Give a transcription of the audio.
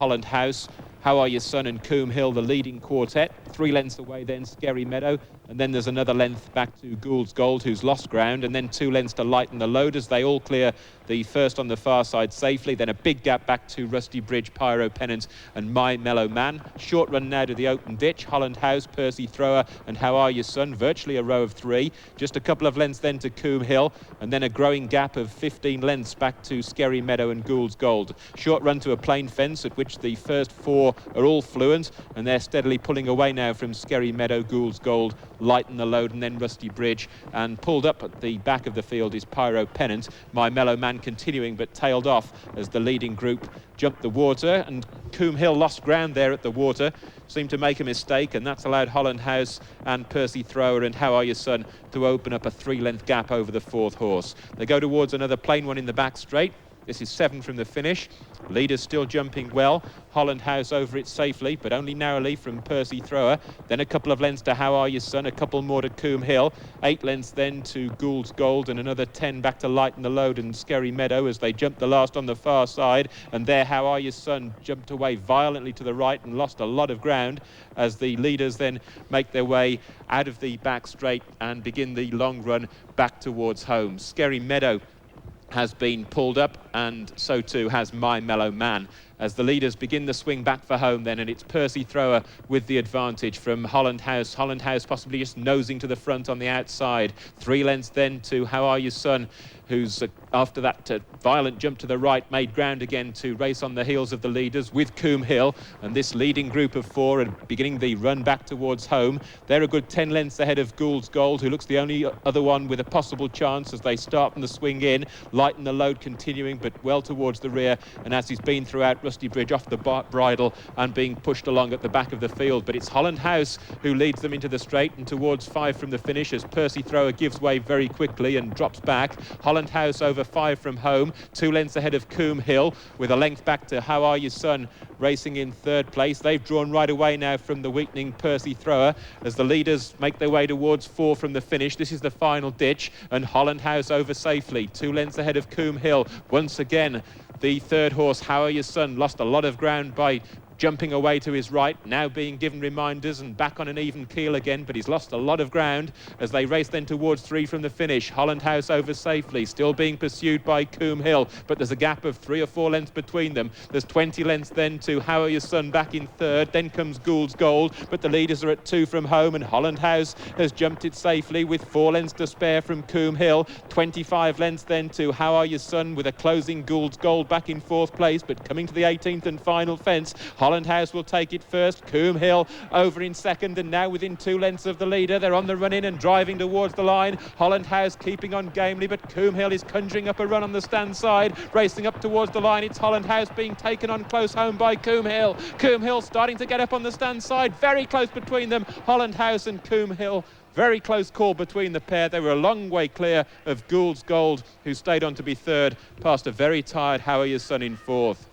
Holland House, How Are You Son and Coombe Hill, the leading quartet. 3 lengths away then Skerry Meadow, and then there's another length back to Gould's Gold, who's lost ground, and then 2 lengths to Lighten the Load as they all clear the first on the far side safely. Then a big gap back to Rusty Bridge, Pyro Pennant and My Mellow Man. Short run now to the open ditch, Holland House, Percy Thrower and How Are You Son, virtually a row of 3. Just a couple of lengths then to Coombe Hill, and then a growing gap of 15 lengths back to Skerry Meadow and Gould's Gold. Short run to a plain fence at which the first 4 are all fluent, and they're steadily pulling away now from Skerry Meadow, Gould's Gold, Lighten the Load and then Rusty Bridge, and pulled up at the back of the field is Pyro Pennant. My Mellow Man continuing but tailed off as the leading group jumped the water, and Coombe Hill lost ground there at the water, seemed to make a mistake, and that's allowed Holland House and Percy Thrower and How Are You Son to open up a 3-length gap over the 4th horse. They go towards another plain one in the back straight. This is 7 from the finish. Leaders still jumping well. Holland House over it safely, but only narrowly from Percy Thrower. Then a couple of lengths to How Are You Son, a couple more to Coombe Hill. 8 lengths then to Gould's Gold, and another 10 back to Lighten the Load and Skerry Meadow as they jumped the last on the far side. And there How Are You Son jumped away violently to the right and lost a lot of ground as the leaders then make their way out of the back straight and begin the long run back towards home. Skerry Meadow has been pulled up, and so too has My Mellow Man as the leaders begin the swing back for home then, and it's Percy Thrower with the advantage from Holland House. Holland House possibly just nosing to the front on the outside. 3 lengths then to How Are You Son, who's after that violent jump to the right made ground again to race on the heels of the leaders with Coombe Hill, and this leading group of 4 are beginning the run back towards home. They're a good 10 lengths ahead of Gould's Gold, who looks the only other one with a possible chance as they start from the swing in. Lighten the Load continuing but well towards the rear, and as he's been throughout, Rusty Bridge off the bridle and being pushed along at the back of the field. But it's Holland House who leads them into the straight and towards 5 from the finish as Percy Thrower gives way very quickly and drops back. Holland House over 5 from home, 2 lengths ahead of Coombe Hill with a length back to How Are You Son racing in 3rd place. They've drawn right away now from the weakening Percy Thrower as the leaders make their way towards 4 from the finish. This is the final ditch, and Holland House over safely, 2 lengths ahead of Coombe Hill. Once again, the 3rd horse, How Are You Son, lost a lot of ground by jumping away to his right, now being given reminders and back on an even keel again, but he's lost a lot of ground as they race then towards 3 from the finish. Holland House over safely, still being pursued by Coombe Hill, but there's a gap of 3 or 4 lengths between them. There's 20 lengths then to How Are You Son back in 3rd, then comes Gould's Gold, but the leaders are at 2 from home, and Holland House has jumped it safely with 4 lengths to spare from Coombe Hill. 25 lengths then to How Are You Son with a closing Gould's Gold back in 4th place, but coming to the 18th and final fence, Holland House will take it first. Coombe Hill over in 2nd, and now within 2 lengths of the leader. They're on the run in and driving towards the line. Holland House keeping on gamely, but Coombe Hill is conjuring up a run on the stand side, racing up towards the line. It's Holland House being taken on close home by Coombe Hill. Coombe Hill starting to get up on the stand side, very close between them. Holland House and Coombe Hill, very close call between the pair. They were a long way clear of Gould's Gold, who stayed on to be 3rd, past a very tired How Are You Son in 4th.